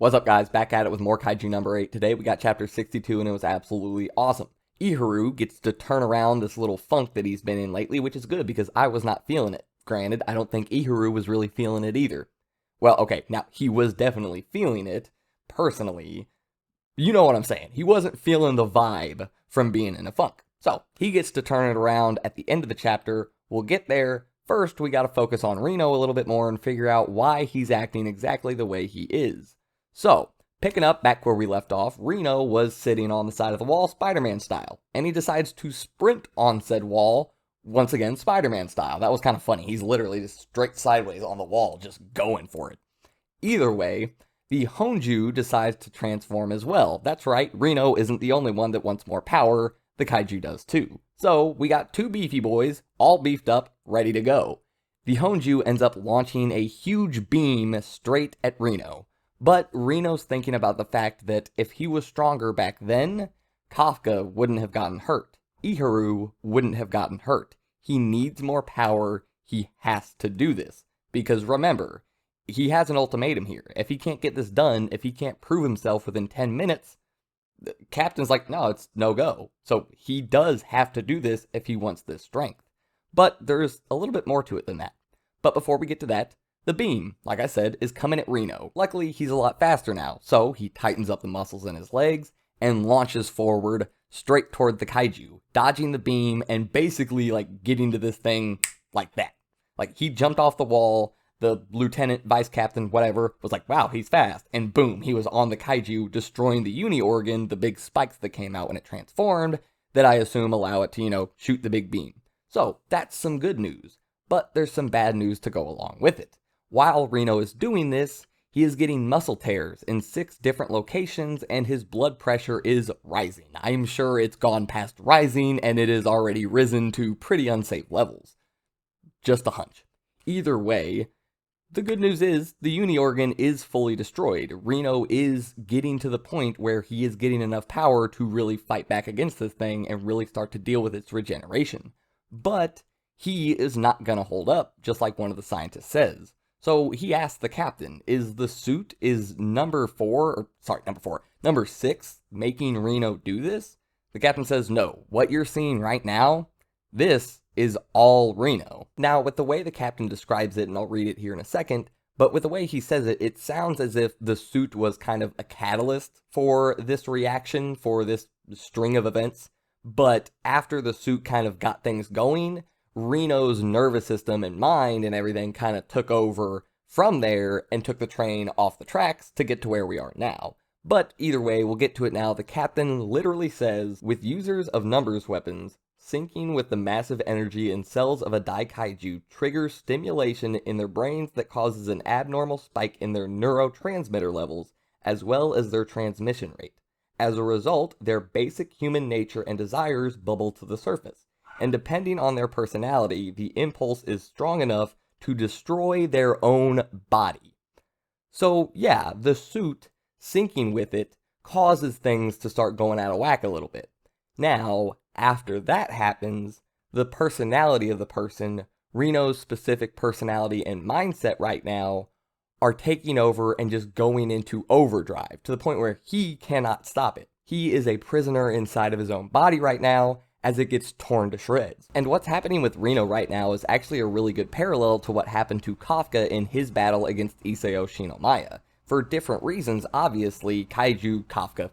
What's up, guys? Back at it with more Kaiju number 8. Today we got chapter 62 and it was absolutely awesome. Iharu gets to turn around this little funk that he's been in lately, which is good because I was not feeling it. Granted, I don't think Iharu was really feeling it either. Well, okay, now he was definitely feeling it, personally. You know what I'm saying. He wasn't feeling the vibe from being in a funk. So, he gets to turn it around at the end of the chapter. We'll get there. First, we gotta focus on Reno a little bit more and figure out why he's acting exactly the way he is. So, picking up back where we left off, Reno was sitting on the side of the wall, Spider-Man style, and he decides to sprint on said wall, once again, Spider-Man style. That was kind of funny. He's literally just straight sideways on the wall, just going for it. Either way, the Honju decides to transform as well. That's right, Reno isn't the only one that wants more power, the Kaiju does too. So, we got two beefy boys, all beefed up, ready to go. The Honju ends up launching a huge beam straight at Reno. But Reno's thinking about the fact that if he was stronger back then, Kafka wouldn't have gotten hurt. Iharu wouldn't have gotten hurt. He needs more power. He has to do this. Because remember, he has an ultimatum here. If he can't get this done, if he can't prove himself within 10 minutes, the captain's like, no, it's no go. So he does have to do this if he wants this strength. But there's a little bit more to it than that. But before we get to that, the beam, like I said, is coming at Reno. Luckily, he's a lot faster now, so he tightens up the muscles in his legs and launches forward straight toward the Kaiju, dodging the beam and basically getting to this thing like that. He jumped off the wall, the lieutenant, vice captain, whatever, was like, wow, he's fast, and boom, he was on the Kaiju, destroying the uni-organ, the big spikes that came out when it transformed, that I assume allow it to, shoot the big beam. So, that's some good news, but there's some bad news to go along with it. While Reno is doing this, he is getting muscle tears in 6 different locations and his blood pressure is rising. I'm sure it's gone past rising and it has already risen to pretty unsafe levels. Just a hunch. Either way, the good news is the uni-organ is fully destroyed. Reno is getting to the point where he is getting enough power to really fight back against this thing and really start to deal with its regeneration. But he is not going to hold up, just like one of the scientists says. So he asked the captain, is number 6 making Reno do this? The captain says, no, what you're seeing right now, this is all Reno. Now, with the way the captain describes it, and I'll read it here in a second, but with the way he says it, it sounds as if the suit was kind of a catalyst for this reaction, for this string of events. But after the suit kind of got things going, Reno's nervous system and mind and everything kind of took over from there and took the train off the tracks to get to where we are now. But either way, we'll get to it now. The captain literally says, with users of numbers weapons, syncing with the massive energy in cells of a Kaiju triggers stimulation in their brains that causes an abnormal spike in their neurotransmitter levels, as well as their transmission rate. As a result, their basic human nature and desires bubble to the surface. And depending on their personality, the impulse is strong enough to destroy their own body. So yeah, the suit syncing with it causes things to start going out of whack a little bit. Now, after that happens, the personality of the person, Reno's specific personality and mindset right now, are taking over and just going into overdrive to the point where he cannot stop it. He is a prisoner inside of his own body right now, as it gets torn to shreds. And what's happening with Reno right now is actually a really good parallel to what happened to Kafka in his battle against Isao Shinomiya. For different reasons, obviously, Kafka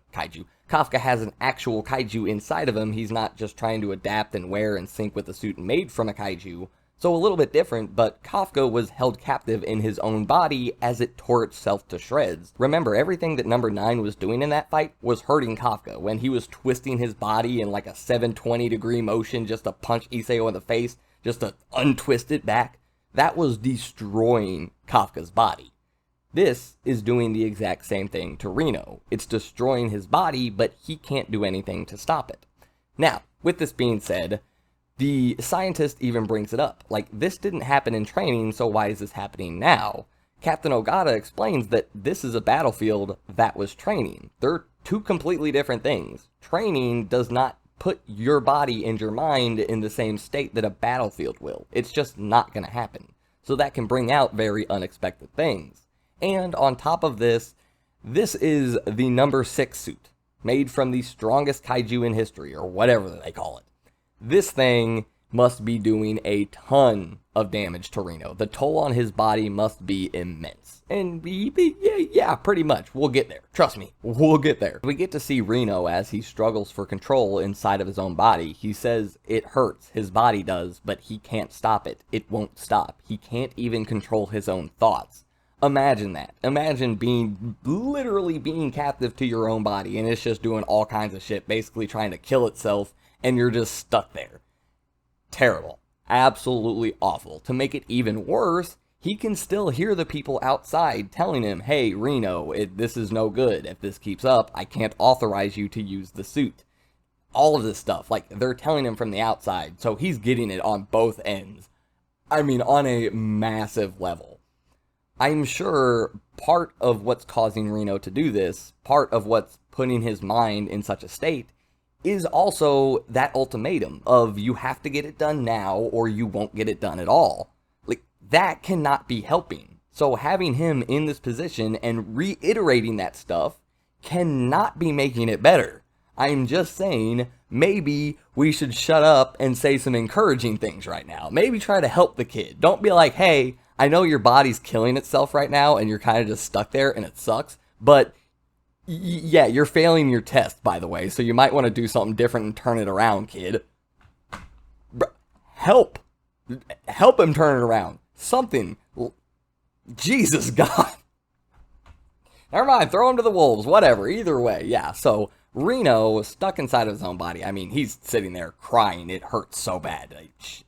has an actual Kaiju inside of him. He's not just trying to adapt and wear and sync with the suit made from a Kaiju. So a little bit different, but Kafka was held captive in his own body as it tore itself to shreds. Remember, everything that number 9 was doing in that fight was hurting Kafka. When he was twisting his body in a 720-degree motion just to punch Isao in the face, just to untwist it back, that was destroying Kafka's body. This is doing the exact same thing to Reno. It's destroying his body, but he can't do anything to stop it. Now, with this being said, the scientist even brings it up. This didn't happen in training, so why is this happening now? Captain Ogata explains that this is a battlefield that was training. They're two completely different things. Training does not put your body and your mind in the same state that a battlefield will. It's just not going to happen. So that can bring out very unexpected things. And on top of this, This is the number 6 suit, made from the strongest kaiju in history, or whatever they call it. This thing must be doing a ton of damage to Reno. The toll on his body must be immense. And yeah, pretty much. We'll get there. Trust me, we'll get there. We get to see Reno as he struggles for control inside of his own body. He says it hurts, his body does, but he can't stop it. It won't stop. He can't even control his own thoughts. Imagine that. Imagine literally being captive to your own body, and it's just doing all kinds of shit, basically trying to kill itself, and you're just stuck there. Terrible. Absolutely awful. To make it even worse, he can still hear the people outside telling him, hey, Reno, this is no good. If this keeps up, I can't authorize you to use the suit. All of this stuff, like, they're telling him from the outside, so he's getting it on both ends. I mean, on a massive level. I'm sure part of what's causing Reno to do this, part of what's putting his mind in such a state, is also that ultimatum of you have to get it done now or you won't get it done at all. Like, that cannot be helping. So having him in this position and reiterating that stuff cannot be making it better. I'm just saying, maybe we should shut up and say some encouraging things right now. Maybe try to help the kid. Don't be like, hey, I know your body's killing itself right now and you're kind of just stuck there and it sucks, but yeah, you're failing your test, by the way, so you might want to do something different and turn it around, kid. Help him turn it around. Something. Jesus, God. Never mind, throw him to the wolves, whatever, either way, yeah. So Reno, stuck inside of his own body, I mean, he's sitting there crying. It hurts so bad.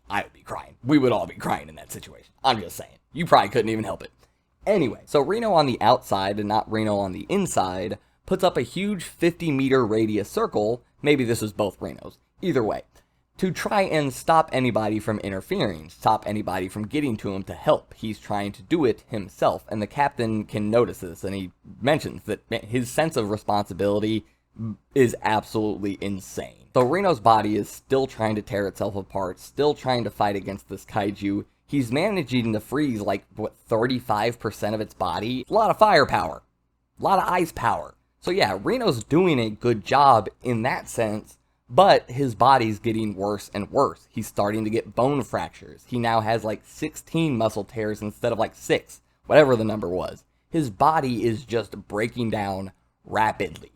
I would be crying. We would all be crying in that situation. I'm just saying. You probably couldn't even help it. Anyway, so Reno on the outside and not Reno on the inside puts up a huge 50-meter radius circle, maybe this is both Renos, either way, to try and stop anybody from interfering, stop anybody from getting to him to help. He's trying to do it himself, and the captain can notice this, and he mentions that his sense of responsibility is absolutely insane. So Reno's body is still trying to tear itself apart, still trying to fight against this kaiju. He's managing to freeze, like, 35% of its body? A lot of firepower. A lot of ice power. So yeah, Reno's doing a good job in that sense, but his body's getting worse and worse. He's starting to get bone fractures. He now has, like, 16 muscle tears instead of, like, 6. Whatever the number was. His body is just breaking down rapidly.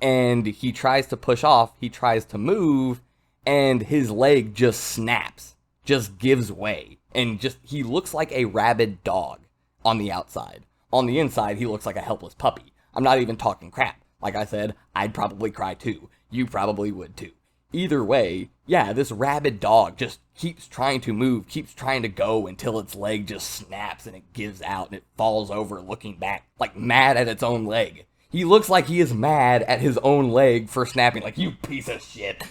And he tries to push off, he tries to move, and his leg just snaps. Just gives way. And he looks like a rabid dog on the outside. On the inside, he looks like a helpless puppy. I'm not even talking crap. Like I said, I'd probably cry too. You probably would too. Either way, yeah, this rabid dog just keeps trying to move, keeps trying to go until its leg just snaps and it gives out and it falls over looking back, like mad at its own leg. He looks like he is mad at his own leg for snapping, like, you piece of shit.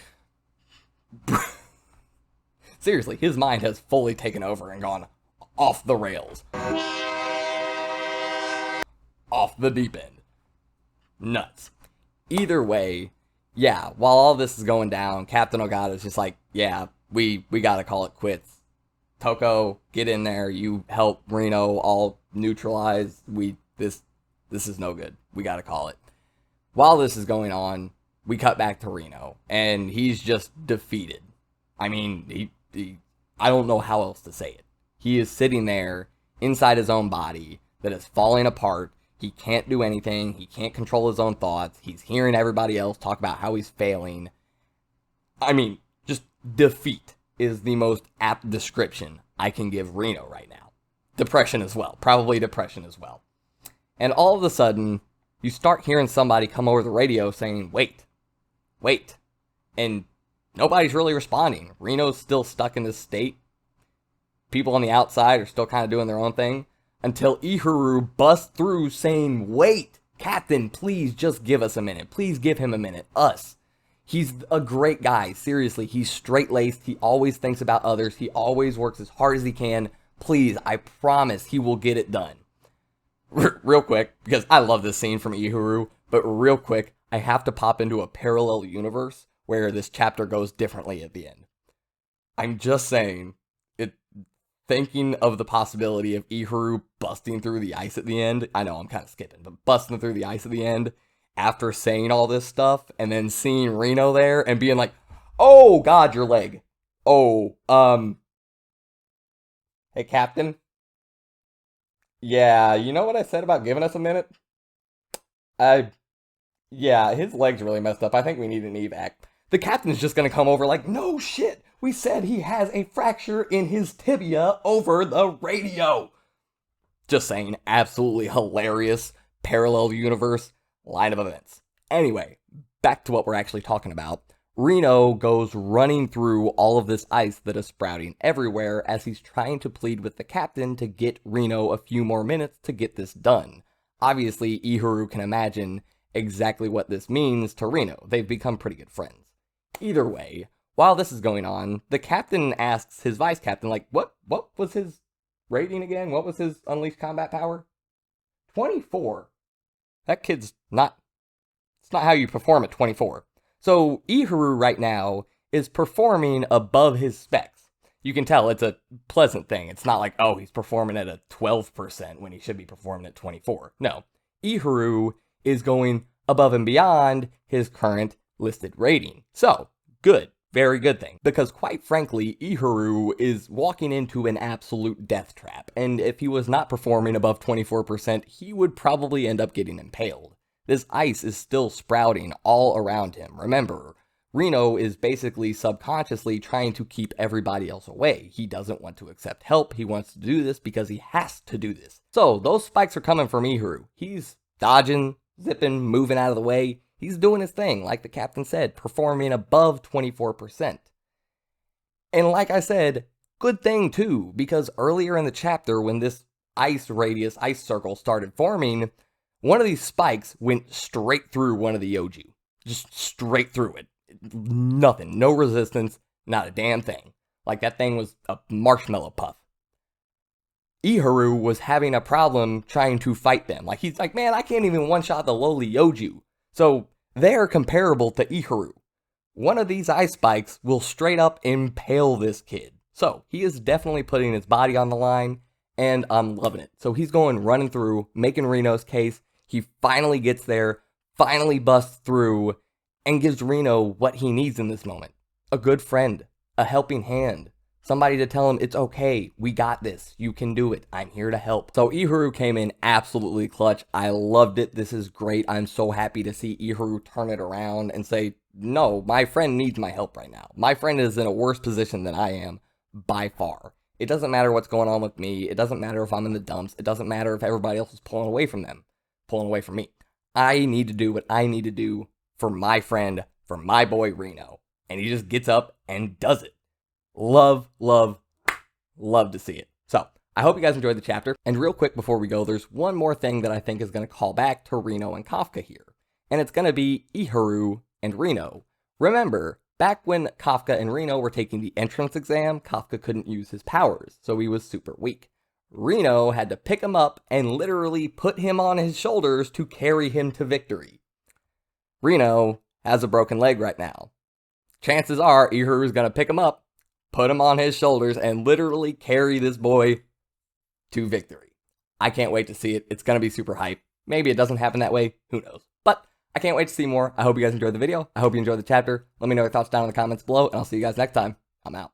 Seriously, his mind has fully taken over and gone off the rails. Off the deep end. Nuts. Either way, yeah, while all this is going down, Captain Ogata's just like, yeah, we gotta call it quits. Toko, get in there, you help Reno, all neutralize, this is no good. We gotta call it. While this is going on, we cut back to Reno, and he's just defeated. I mean, I don't know how else to say it. He is sitting there inside his own body that is falling apart. He can't do anything. He can't control his own thoughts. He's hearing everybody else talk about how he's failing. I mean, just defeat is the most apt description I can give Reno right now. Depression as well. Probably depression as well. And all of a sudden, you start hearing somebody come over the radio saying, wait. And nobody's really responding. Reno's still stuck in this state. People on the outside are still kind of doing their own thing. Until Ihuru busts through saying, wait, Captain, please just give us a minute. Please give him a minute. Us. He's a great guy. Seriously, he's straight-laced. He always thinks about others. He always works as hard as he can. Please, I promise he will get it done. Real quick, because I love this scene from Ihuru, but real quick, I have to pop into a parallel universe where this chapter goes differently at the end. I'm just saying, thinking of the possibility of Ihuru busting through the ice at the end. I know I'm kind of skipping, but busting through the ice at the end after saying all this stuff and then seeing Reno there and being like, oh God, your leg. Oh, hey, Captain. Yeah, you know what I said about giving us a minute? Yeah, his leg's really messed up. I think we need an evac. The captain's just gonna come over like, no shit, we said he has a fracture in his tibia over the radio. Just saying, absolutely hilarious parallel universe line of events. Anyway, back to what we're actually talking about. Reno goes running through all of this ice that is sprouting everywhere as he's trying to plead with the captain to get Reno a few more minutes to get this done. Obviously, Ihuru can imagine exactly what this means to Reno. They've become pretty good friends. Either way, while this is going on, the captain asks his vice captain, like, what was his rating again? What was his unleashed combat power? 24. That kid's not, it's not how you perform at 24. So Ihuru right now is performing above his specs. You can tell it's a pleasant thing. It's not like, oh, he's performing at a 12% when he should be performing at 24. No, Ihuru is going above and beyond his current listed rating. So, good. Very good thing. Because quite frankly, Ihuru is walking into an absolute death trap. And if he was not performing above 24%, he would probably end up getting impaled. This ice is still sprouting all around him. Remember, Reno is basically subconsciously trying to keep everybody else away. He doesn't want to accept help. He wants to do this because he has to do this. So those spikes are coming from Ihuru. He's dodging, zipping, moving out of the way. He's doing his thing, like the captain said, performing above 24%. And like I said, good thing too, because earlier in the chapter when this ice circle started forming, one of these spikes went straight through one of the Yoju. Just straight through it. Nothing. No resistance. Not a damn thing. Like that thing was a marshmallow puff. Ihuru was having a problem trying to fight them. Like he's like, man, I can't even one-shot the lowly Yoju. So they're comparable to Ihuru. One of these ice spikes will straight up impale this kid. So he is definitely putting his body on the line, and I'm loving it. So he's going running through, making Reno's case. He finally gets there, finally busts through, and gives Reno what he needs in this moment. A good friend, a helping hand, somebody to tell him it's okay, we got this, you can do it, I'm here to help. So Ihuru came in absolutely clutch. I loved it. This is great. I'm so happy to see Ihuru turn it around and say, no, my friend needs my help right now. My friend is in a worse position than I am, by far. It doesn't matter what's going on with me. It doesn't matter if I'm in the dumps. It doesn't matter if everybody else is pulling away from them, pulling away from me. I need to do what I need to do for my friend, for my boy Reno. And he just gets up and does it. Love, love, love to see it. So, I hope you guys enjoyed the chapter. And real quick before we go, there's one more thing that I think is going to call back to Reno and Kafka here. And it's going to be Ihuru and Reno. Remember, back when Kafka and Reno were taking the entrance exam, Kafka couldn't use his powers, so he was super weak. Reno had to pick him up and literally put him on his shoulders to carry him to victory. Reno has a broken leg right now. Chances are Ihuru's going to pick him up, put him on his shoulders, and literally carry this boy to victory. I can't wait to see it. It's going to be super hype. Maybe it doesn't happen that way. Who knows? But I can't wait to see more. I hope you guys enjoyed the video. I hope you enjoyed the chapter. Let me know your thoughts down in the comments below, and I'll see you guys next time. I'm out.